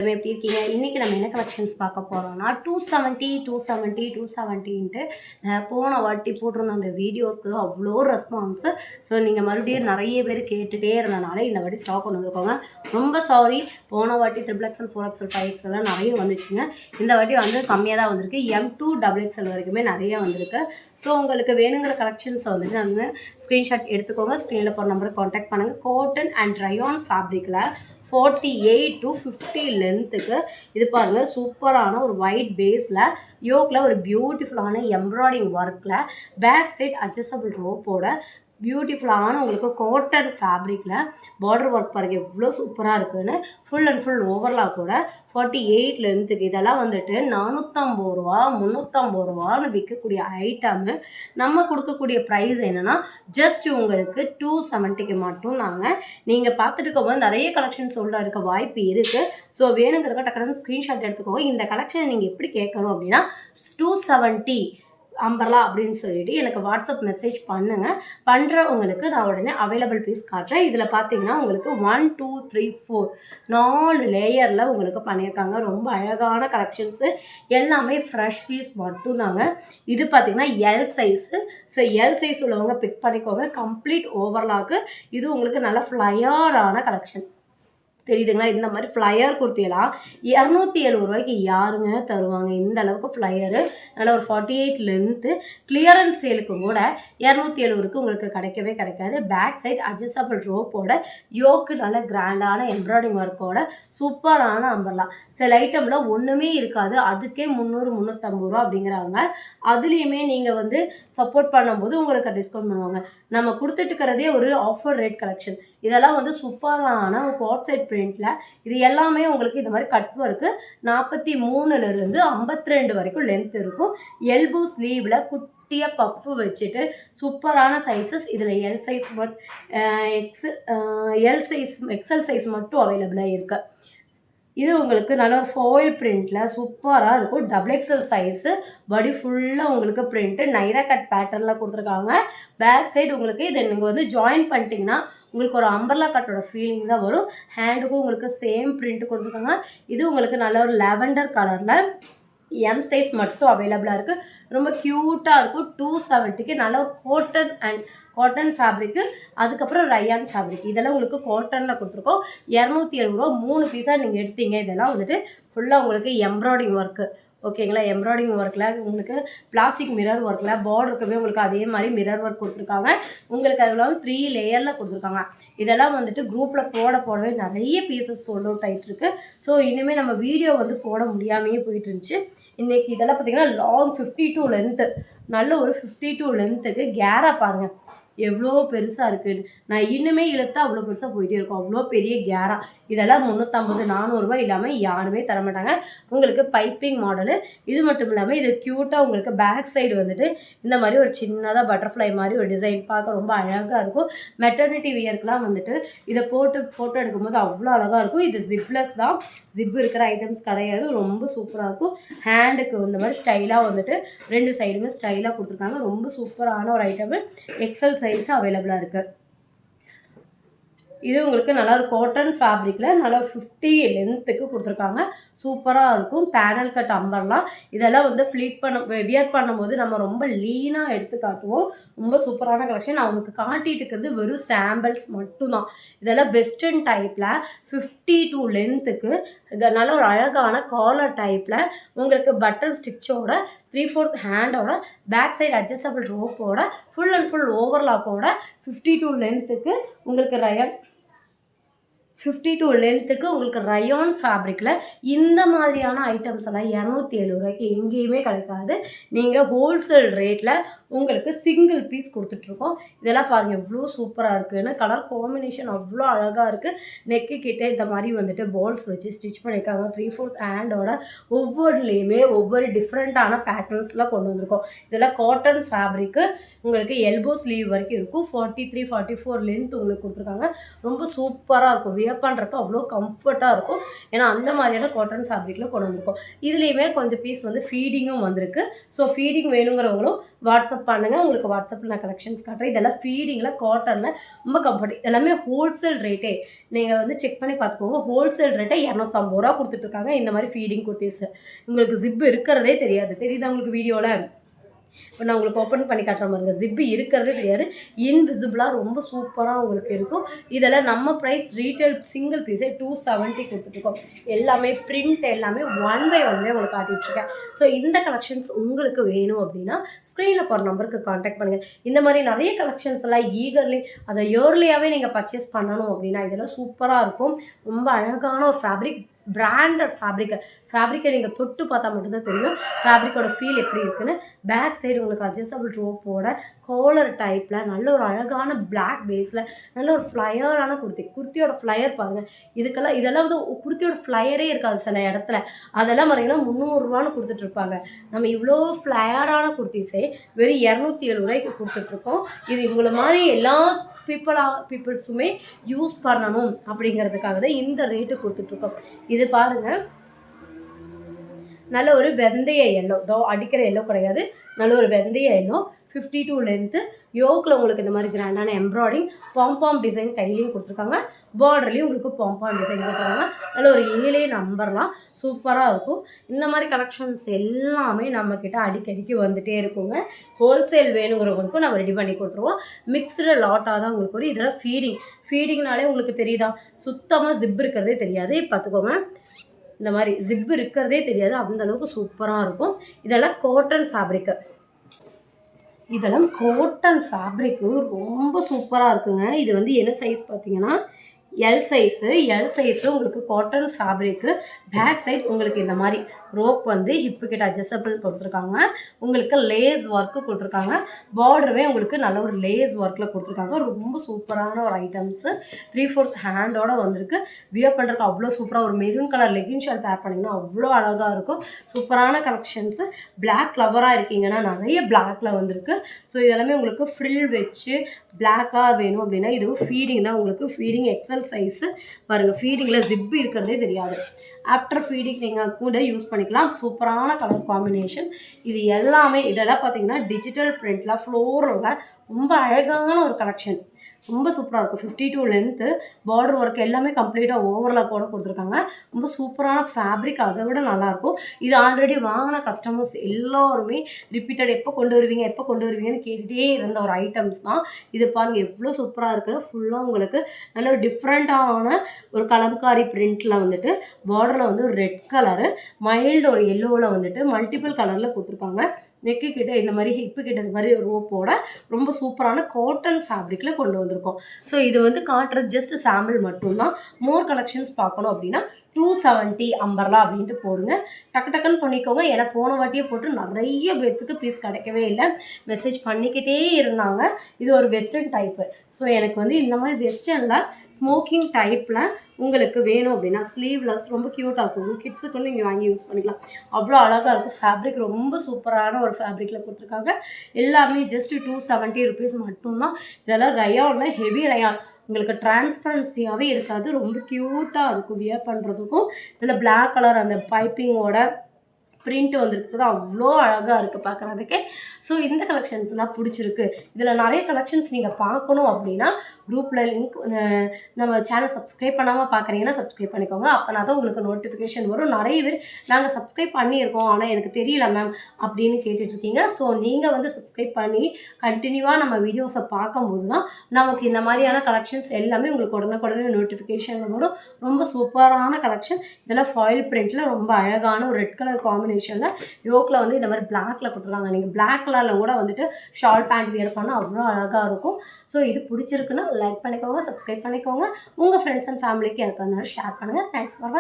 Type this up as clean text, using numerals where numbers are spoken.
எப்படி இருக்கீங்க? இன்னைக்கு நம்ம என்ன கலெக்ஷன்ஸ் பார்க்க போறோம்னா 270 போன வாட்டி போட்டிருந்த அந்த வீடியோஸ்க்கு அவ்வளோ ரெஸ்பான்ஸ். ஸோ நீங்கள் மறுபடியும் நிறைய பேர் கேட்டுகிட்டே இருந்தனால இந்த வாட்டி ஸ்டாக் கொண்டு வந்திருக்கோங்க. ரொம்ப சாரி, போன வாட்டி XXL 4XL 5XL நிறைய வந்துச்சுங்க. இந்த வாட்டி வந்து கம்மியாக தான் வந்திருக்கு. M2 XXL வரைக்குமே நிறைய வந்திருக்கு. ஸோ உங்களுக்கு வேணுங்கிற கலெக்ஷன்ஸை வந்துட்டு நான் ஸ்க்ரீன்ஷாட் எடுத்துக்கோங்க. ஸ்க்ரீனில் போகிற நம்பருக்கு காண்டாக்ட் பண்ணுங்கள். காட்டன் அண்ட் ரயான் ஃபேப்ரிக்கில் 48 to 50 லென்த்துக்கு இது பாருங்கள். சூப்பரான ஒரு ஒயிட் பேஸில் யோக்கில் ஒரு பியூட்டிஃபுல்லான எம்ப்ராய்டிங் ஒர்க்கில் பேக் சைட் அட்ஜஸ்டபிள் ரோப்போட பியூட்டிஃபுல்லான உங்களுக்கு காட்டன் ஃபேப்ரிக்கில் பார்டர் ஒர்க் பாருங்கள் எவ்வளோ சூப்பராக இருக்குதுன்னு. ஃபுல் அண்ட் ஃபுல் ஓவர்லாக் கூட 48 லென்த்துக்கு இதெல்லாம் வந்துட்டு 450 ரூபா 350 ரூபான்னு விற்கக்கூடிய ஐட்டமு. நம்ம கொடுக்கக்கூடிய ப்ரைஸ் என்னென்னா ஜஸ்ட் உங்களுக்கு 270க்கு மட்டும் நாங்கள். நீங்கள் பார்த்துட்டு இருக்கும்போது நிறைய கலெக்ஷன் சொல்ல இருக்க வாய்ப்பு இருக்குது. ஸோ வேணுங்கிறக்க டக்குனு ஸ்க்ரீன்ஷாட் எடுத்துக்கோங்க. இந்த கலெக்ஷனை நீங்கள் எப்படி கேட்கணும் அப்படின்னா 270 அம்பர்லா அப்படின்னு சொல்லிட்டு எனக்கு வாட்ஸ்அப் மெசேஜ் பண்ணுங்கள். பண்ணுறவங்களுக்கு நான் உடனே அவைலபிள் பீஸ் காட்டுறேன். இதில் பார்த்தீங்கன்னா உங்களுக்கு 1 2 3 4 4 லேயரில் உங்களுக்கு பண்ணியிருக்காங்க. ரொம்ப அழகான கலெக்ஷன்ஸு, எல்லாமே ஃப்ரெஷ் பீஸ் மட்டும்தாங்க. இது பார்த்தீங்கன்னா L size. So L size உள்ளவங்க பிக் பண்ணிக்கோங்க. Complete overlock. இது உங்களுக்கு நல்ல ஃப்ளையரான கலெக்ஷன் தெரியுதுங்களா? இந்த மாதிரி ஃப்ளையர் குர்த்தியெல்லாம் 270 ரூபாய்க்கு யாருங்க தருவாங்க? இந்த அளவுக்கு ஃப்ளையரு நல்ல ஒரு 48 லென்த்து கிளியரன்ஸ் சேலுக்கு கூட 270க்கு உங்களுக்கு கிடைக்கவே கிடைக்காது. பேக் சைட் அட்ஜஸ்டபிள் ரோப்போட யோக்கு நல்ல கிராண்டான எம்ப்ராய்டிங் ஒர்க்கோட சூப்பரான அம்பர்லா. சில ஐட்டமில் ஒன்றுமே இருக்காது, அதுக்கே 300 350 ரூபா அப்படிங்கிறாங்க. அதுலேயுமே நீங்கள் வந்து சப்போர்ட் பண்ணும்போது உங்களுக்கு டிஸ்கவுண்ட் பண்ணுவாங்க. நம்ம கொடுத்துட்டு இருக்கிறதே ஒரு ஆஃபர் ரேட் கலெக்ஷன். இதெல்லாம் வந்து சூப்பரான கோட் சைட் பிரிண்டில் இது எல்லாமே உங்களுக்கு இந்த மாதிரி கட் ஒர்க்கு 43லேருந்து 52 வரைக்கும் லென்த் இருக்கும். எல்போ ஸ்லீவில் குட்டியாக பப்பு வச்சுட்டு சூப்பரான சைஸஸ். இதில் எல் சைஸ் எக்ஸல் சைஸ் மட்டும் அவைலபிளாக இருக்குது. இது உங்களுக்கு நல்ல ஒரு ஃபாயில் பிரிண்டில் சூப்பராக இருக்கும். XXL சைஸு, பாடி ஃபுல்லாக உங்களுக்கு பிரிண்ட்டு நைரா கட் பேட்டர்னில் கொடுத்துருக்காங்க. பேக் சைடு உங்களுக்கு இதை நீங்கள் வந்து ஜாயின் பண்ணிட்டீங்கன்னா உங்களுக்கு ஒரு அம்பர்லா கட்டோட ஃபீலிங் தான் வரும். ஹேண்டுக்கும் உங்களுக்கு சேம் பிரிண்ட் கொடுத்துருக்காங்க. இது உங்களுக்கு நல்ல ஒரு லாவெண்டர் கலரில் எம் சைஸ் மட்டும் அவைலபிளாக இருக்குது. ரொம்ப க்யூட்டாக இருக்கும். 270க்கு நல்ல காட்டன் ஃபேப்ரிக்கு. அதுக்கப்புறம் ரயான் ஃபேப்ரிக். இதெல்லாம் உங்களுக்கு காட்டனில் கொடுத்துருக்கோம். 270 ரூபா 3 பீஸாக நீங்கள் எடுத்தீங்க. இதெல்லாம் வந்துட்டு ஃபுல்லாக உங்களுக்கு எம்ப்ராய்டிங் ஒர்க்கு. ஓகேங்களா? எம்ப்ராய்டிங் ஒர்க்கில் உங்களுக்கு பிளாஸ்டிக் மிரர் ஒர்க்கில் பார்டருக்குமே உங்களுக்கு அதே மாதிரி மிரர் ஒர்க் கொடுத்துருக்காங்க. உங்களுக்கு அதில் 3 லேயரில் கொடுத்துருக்காங்க. இதெல்லாம் வந்துட்டு குரூப்பில் போடவே நிறைய பீசஸ் சோல்ட் அவுட் ஆகிட்டு இருக்கு. ஸோ இனிமேல் நம்ம வீடியோ வந்து போட முடியாமையே போயிட்டு இருந்துச்சு. இன்றைக்கி இதெல்லாம் பார்த்திங்கன்னா லாங் 52 லென்த்து, நல்ல ஒரு 52 லென்த்துக்கு கேரா பாருங்கள் எவ்வளோ பெருசாக இருக்குதுன்னு. நான் இன்னுமே இழுத்தா அவ்வளோ பெருசாக போயிட்டே இருக்கும். அவ்வளோ பெரிய கேரா. இதெல்லாம் 350 400 ரூபாய் இல்லாமல் யாருமே தரமாட்டாங்க. உங்களுக்கு பைப்பிங் மாடலு. இது மட்டும் இல்லாமல் இது க்யூட்டாக உங்களுக்கு பேக் சைடு வந்துட்டு இந்த மாதிரி ஒரு சின்னதாக பட்டர்ஃப்ளை மாதிரி ஒரு டிசைன் பார்க்க ரொம்ப அழகாக இருக்கும். மெட்டர்னிட்டி வியர்க்கெலாம் வந்துட்டு இதை போட்டு ஃபோட்டோ எடுக்கும்போது அவ்வளோ அழகாக இருக்கும். இது ஜிப்லெஸ் தான், ஜிப் இருக்கிற ஐட்டம்ஸ் கிடையாது. ரொம்ப சூப்பராக இருக்கும். ஹேண்டுக்கு இந்த மாதிரி ஸ்டைலாக வந்துட்டு 2 சைடுமே ஸ்டைலாக கொடுத்துருக்காங்க. ரொம்ப சூப்பரான ஒரு ஐட்டமு. எக்ஸல் சைஸ் அவைலபிளாக இருக்குது. இது உங்களுக்கு நல்லா ஒரு காட்டன் ஃபேப்ரிக்கில் நல்லா 50 லென்த்துக்கு கொடுத்துருக்காங்க. சூப்பராக இருக்கும். பேனல் கட் அம்பர்லாம். இதெல்லாம் வந்து வியர் பண்ணும்போது நம்ம ரொம்ப லீனாக எடுத்து காட்டுவோம். ரொம்ப சூப்பரான கலெக்ஷன். நான் உங்களுக்கு காட்டிகிட்டு இருக்கிறது வெறும் சாம்பிள்ஸ் மட்டும்தான். இதெல்லாம் வெஸ்டர்ன் டைப்பில் 52 லென்த்துக்கு இது நல்ல ஒரு அழகான காலர் டைப்பில் உங்களுக்கு பட்டன் ஸ்டிச்சோட 3/4 ஹேண்டோட பேக் சைடு அட்ஜஸ்டபிள் ரோப்போட ஃபுல் அண்ட் ஃபுல் ஓவர்லாக்கோட 52 லென்த்துக்கு உங்களுக்கு 52 லென்த்துக்கு உங்களுக்கு ரயான் ஃபேப்ரிக்கில் இந்த மாதிரியான ஐட்டம்ஸ் எல்லாம் 270 ரூபாய்க்கு எங்கேயுமே கிடைக்காது. நீங்கள் ஹோல்சேல் ரேட்டில் உங்களுக்கு சிங்கிள் பீஸ் கொடுத்துட்ருக்கோம். இதெல்லாம் பாருங்கள் எவ்வளோ சூப்பராக இருக்குதுன்னு. கலர் காம்பினேஷன் அவ்வளோ அழகாக இருக்குது. நெக்கு கிட்டே இந்த மாதிரி வந்துட்டு பால்ஸ் வச்சு ஸ்டிச் பண்ணியிருக்காங்க. 3/4 ஹேண்டோட ஒவ்வொருலேயுமே ஒவ்வொரு டிஃப்ரெண்ட்டான பேட்டர்ன்ஸில் கொண்டு வந்திருக்கோம். இதெல்லாம் காட்டன் ஃபேப்ரிக்கு. உங்களுக்கு எல்போ ஸ்லீவ் வரைக்கும் இருக்கும். 43 44 லென்த் உங்களுக்கு கொடுத்துருக்காங்க. ரொம்ப சூப்பராக இருக்கும். வியர் பண்ணுறதுக்கு அவ்வளோ கம்ஃபர்ட்டாக இருக்கும். ஏன்னா அந்த மாதிரியான காட்டன் ஃபேப்ரிக்கில் கொண்டு வந்திருக்கோம். இதுலேயுமே கொஞ்சம் பீஸ் வந்து ஃபீடிங்கும் வந்திருக்கு. ஸோ ஃபீடிங் வேணுங்கிறவங்களும் வாட்ஸ்அப் பண்ணுங்கள். உங்களுக்கு வாட்ஸ்அப்பில் நான் கலெக்ஷன்ஸ் காட்டுறேன். இதெல்லாம் ஃபீடிங்கில் காட்டனில் ரொம்ப கம்ஃபர்ட். எல்லாமே ஹோல்சேல் ரேட்டே நீங்கள் வந்து செக் பண்ணி பார்த்துக்கோங்க. ஹோல்சேல் ரேட்டை 250 ரூபா கொடுத்துட்ருக்காங்க. இந்த மாதிரி ஃபீடிங் குர்த்திஸ் உங்களுக்கு ஜிப்பு இருக்கிறதே தெரியாது. தெரியுதா உங்களுக்கு வீடியோவில்? இப்போ நான் உங்களுக்கு ஓப்பன் பண்ணி காட்டுறேன் பாருங்க. ஜிப்பு இருக்கிறதே தெரியாது. இன்விசிபிளாக ரொம்ப சூப்பராக உங்களுக்கு இருக்கும். இதெல்லாம் நம்ம ப்ரைஸ் ரீட்டைல் சிங்கிள் பீஸே 270 கொடுத்துட்ருக்கோம். எல்லாமே பிரிண்ட் எல்லாமே 1 by 1 உங்களுக்கு காட்டிகிட்ருக்கேன். ஸோ இந்த கலெக்ஷன்ஸ் உங்களுக்கு வேணும் அப்படின்னா ஸ்க்ரீனில் போகிற நம்பருக்கு காண்டாக்ட் பண்ணுங்கள். இந்த மாதிரி நிறைய கலெக்ஷன்ஸ் எல்லாம் ஈகர்லி அதை இயர்லியாகவே நீங்கள் பர்ச்சேஸ் பண்ணணும் அப்படின்னா இதெல்லாம் சூப்பராக இருக்கும். ரொம்ப அழகான ஒரு ஃபேப்ரிக், பிராண்டட் ஃபேப்ரிக்கை நீங்கள் தொட்டு பார்த்தா மட்டும்தான் தெரியும் ஃபேப்ரிக்கோட ஃபீல் எப்படி இருக்குன்னு. பேக் சைடு உங்களுக்கு அட்ஜஸ்டபிள் ரோப்போட காலர் டைப்பில் நல்ல ஒரு அழகான பிளாக் பேஸில் நல்ல ஒரு ஃப்ளையரான குர்த்தியோட ஃப்ளையர் பாருங்கள். இதெல்லாம் வந்து குர்த்தியோட ஃப்ளையரே இருக்காது சில இடத்துல. அதெல்லாம் பார்த்தீங்கன்னா 300 ரூபான்னு கொடுத்துட்ருப்பாங்க. நம்ம இவ்வளோ ஃப்ளையரான குர்த்திஸே வெறும் 270 ரூபாய்க்கு கொடுத்துட்ருக்கோம். இது இவங்கள மாதிரி எல்லா பீப்புள்ஸுமே யூஸ் பண்ணணும் அப்படிங்கிறதுக்காக தான் இந்த ரேட்டு கொடுத்துட்ருக்கோம். இது பாருங்கள், நல்ல ஒரு வெந்தய எல்லோ, அடிக்கிற எல்லோ கிடையாது, நல்ல ஒரு வெந்தய எல்லோ, 52 லென்த்து. யோக்கில் உங்களுக்கு இந்த மாதிரி கிராண்டான எம்ப்ராய்டிங் பாம்பாம் டிசைன் கையிலையும் கொடுத்துருக்காங்க. பார்டர்லேயும் உங்களுக்கு பாம்பாம் டிசைன் கொடுத்துருக்காங்க. நல்ல ஒரு 7 நம்பர்லாம் சூப்பராக இருக்கும். இந்த மாதிரி கலெக்ஷன்ஸ் எல்லாமே நம்மக்கிட்ட அடிக்கடிக்கு வந்துகிட்டே இருக்குங்க. ஹோல்சேல் வேணுங்கிறவங்களுக்கும் நம்ம ரெடி பண்ணி கொடுத்துருவோம். மிக்ஸ்டு லாட்டாக தான் உங்களுக்கு வரும். இதெல்லாம் ஃபீடிங்னாலே உங்களுக்கு தெரியுதா, சுத்தமாக ஜிப் இருக்கிறதே தெரியாது. பார்த்துக்கோங்க, இந்த மாதிரி ஜிப் இருக்கிறதே தெரியாது, அந்தளவுக்கு சூப்பராக இருக்கும். இதெல்லாம் காட்டன் ஃபேப்ரிக்கு, ரொம்ப சூப்பராக இருக்குங்க. இது வந்து என்ன சைஸ் பார்த்தீங்கன்னா எல் சைஸு உங்களுக்கு காட்டன் ஃபேப்ரிக்கு. பேக் சைட் உங்களுக்கு இந்த மாதிரி ரோப் வந்து ஹிப்பு கிட்ட அட்ஜஸ்டபிள் கொடுத்துருக்காங்க. உங்களுக்கு லேஸ் ஒர்க்கு கொடுத்துருக்காங்க. பார்டருமே உங்களுக்கு நல்ல ஒரு லேஸ் ஒர்க்கில் கொடுத்துருக்காங்க. ரொம்ப சூப்பரான ஒரு ஐட்டம்ஸு. 3/4 ஹேண்டோட வந்திருக்கு. வியர் பண்ணுறதுக்கு அவ்வளோ சூப்பராக ஒரு மெரூன் கலர் லெகின் ஷால் பேர் பண்ணிங்கன்னா அவ்வளோ அழகாக இருக்கும். சூப்பரான கலெக்ஷன்ஸு. பிளாக் லவராக இருக்கீங்கன்னா நிறைய பிளாக்ல வந்திருக்கு. ஸோ இதெல்லாமே உங்களுக்கு ஃப்ரில் வச்சு பிளாக்காக வேணும் அப்படின்னா இது ஃபீடிங் தான். உங்களுக்கு ஃபீடிங் எக்ஸல் சைஸு பாருங்கள். ஃபீடிங்கில் ஜிப்பு இருக்கிறதே தெரியாது. ஆஃப்டர் ஃபீடிங் நீங்கள் கூட யூஸ் பண்ணிக்கலாம். சூப்பரான கலர் காம்பினேஷன். இதெல்லாம் பார்த்தீங்கன்னா டிஜிட்டல் பிரிண்டில் ஃப்ளோரில் ரொம்ப அழகான ஒரு கலெக்ஷன். ரொம்ப சூப்பராக இருக்கும். 52 லென்த்து, பார்டர் ஒர்க் எல்லாமே கம்ப்ளீட்டாக ஓவர்லாக்கோட கொடுத்துருக்காங்க. ரொம்ப சூப்பரான ஃபேப்ரிக், அதை விட நல்லாயிருக்கும். இது ஆல்ரெடி வாங்கின கஸ்டமர்ஸ் எல்லோருமே ரிப்பீட்டட் எப்போ கொண்டு வருவீங்கன்னு கேட்டுகிட்டே இருந்த ஒரு ஐட்டம்ஸ் தான். இது பாருங்கள் எவ்வளோ சூப்பராக இருக்குன்னு. ஃபுல்லாக உங்களுக்கு நல்ல ஒரு டிஃப்ரெண்ட்டான ஒரு கலம்காரி பிரிண்டில் வந்துட்டு பார்டரில் வந்து ஒரு ரெட் கலரு, மைல்டு ஒரு எல்லோவில் வந்துட்டு மல்டிபிள் கலரில் கொடுத்துருக்காங்க. நெக்கு கிட்ட இந்த மாதிரி ஹிப்பு கிட்ட இந்த மாதிரி ரோப்போட ரொம்ப சூப்பரான காட்டன் ஃபேப்ரிக்கில் கொண்டு வந்திருக்கோம். ஸோ இது வந்து காட்டுறது ஜஸ்ட் சாம்பிள் மட்டும்தான். மோர் கலெக்ஷன்ஸ் பார்க்கணும் அப்படின்னா 270 அம்பர்லா அப்படின்ட்டு போடுங்க. டக்குன்னு பண்ணிக்கோங்க. ஏன்னா போன வாட்டியே போட்டு நிறைய பேர்த்துக்கு பீஸ் கிடைக்கவே இல்லை. மெசேஜ் பண்ணிக்கிட்டே இருந்தாங்க. இது ஒரு வெஸ்டர்ன் டைப்பு. ஸோ எனக்கு வந்து இந்த மாதிரி வெஸ்டர்னில் ஸ்மோக்கிங் டைப்பில் உங்களுக்கு வேணும் அப்படின்னா ஸ்லீவ்லெஸ் ரொம்ப க்யூட்டாக இருக்கும். கிட்ஸுக்கு நீங்கள் வாங்கி யூஸ் பண்ணிக்கலாம். அவ்வளோ அழகாக இருக்கும். ஃபேப்ரிக் ரொம்ப சூப்பரான ஒரு ஃபேப்ரிக்கில் கொடுத்துருக்காங்க. எல்லாமே ஜஸ்ட் 270 ருபீஸ் மட்டும்தான். இதெல்லாம் ரயானில் ஹெவி ரயான். உங்களுக்கு டிரான்ஸ்பரன்சியாகவே இருக்காது. ரொம்ப க்யூட்டாக இருக்கும் வியர் பண்ணுறதுக்கும். இதில் பிளாக் கலர் அந்த பைப்பிங்கோட பிரிண்ட் வந்துருக்குது. அவ்வளோ அழகாக இருக்குது பார்க்குறதுக்கே. ஸோ இந்த கலெக்ஷன்ஸ்லாம் பிடிச்சிருக்கு. இதில் நிறைய கலெக்ஷன்ஸ் நீங்கள் பார்க்கணும் அப்படின்னா குரூப்பில் லிங்க், நம்ம சேனல் சப்ஸ்கிரைப் பண்ணாமல் பார்க்குறீங்கன்னா சப்ஸ்கிரைப் பண்ணிக்கோங்க. அப்போனா தான் உங்களுக்கு நோட்டிஃபிகேஷன் வரும். நிறைய பேர் நாங்கள் சப்ஸ்கிரைப் பண்ணியிருக்கோம் ஆனால் எனக்கு தெரியல மேம் அப்படின்னு கேட்டுட்ருக்கீங்க. ஸோ நீங்கள் வந்து சப்ஸ்கிரைப் பண்ணி கண்டினியூவாக நம்ம வீடியோஸை பார்க்கும்போது தான் நமக்கு இந்த மாதிரியான கலெக்ஷன்ஸ் எல்லாமே உங்களுக்கு உடனே நோட்டிஃபிகேஷன் வரும். ரொம்ப சூப்பரான கலெக்ஷன். இதெல்லாம் ஃபாயில் பிரிண்ட்டில் ரொம்ப அழகான ஒரு ரெட் கலர் காம்பினேஷனில் யோக்கில் வந்து இந்த மாதிரி பிளாக்ல கொடுத்துருக்காங்க. நீங்கள் பிளாக் கலரில் கூட வந்துட்டு ஷால் பேண்ட் வியர் பண்ணால் அவ்வளோ அழகாக இருக்கும். ஸோ இது பிடிச்சிருக்குன்னா லைக் பண்ணிக்கோங்க, சப்ஸ்கிரைப் பண்ணிக்கோங்க. உங்கள் ஃப்ரெண்ட்ஸ் அண்ட் ஃபேமிலிக்கு எனக்கு ஷேர் பண்ணுங்கள். Thanks for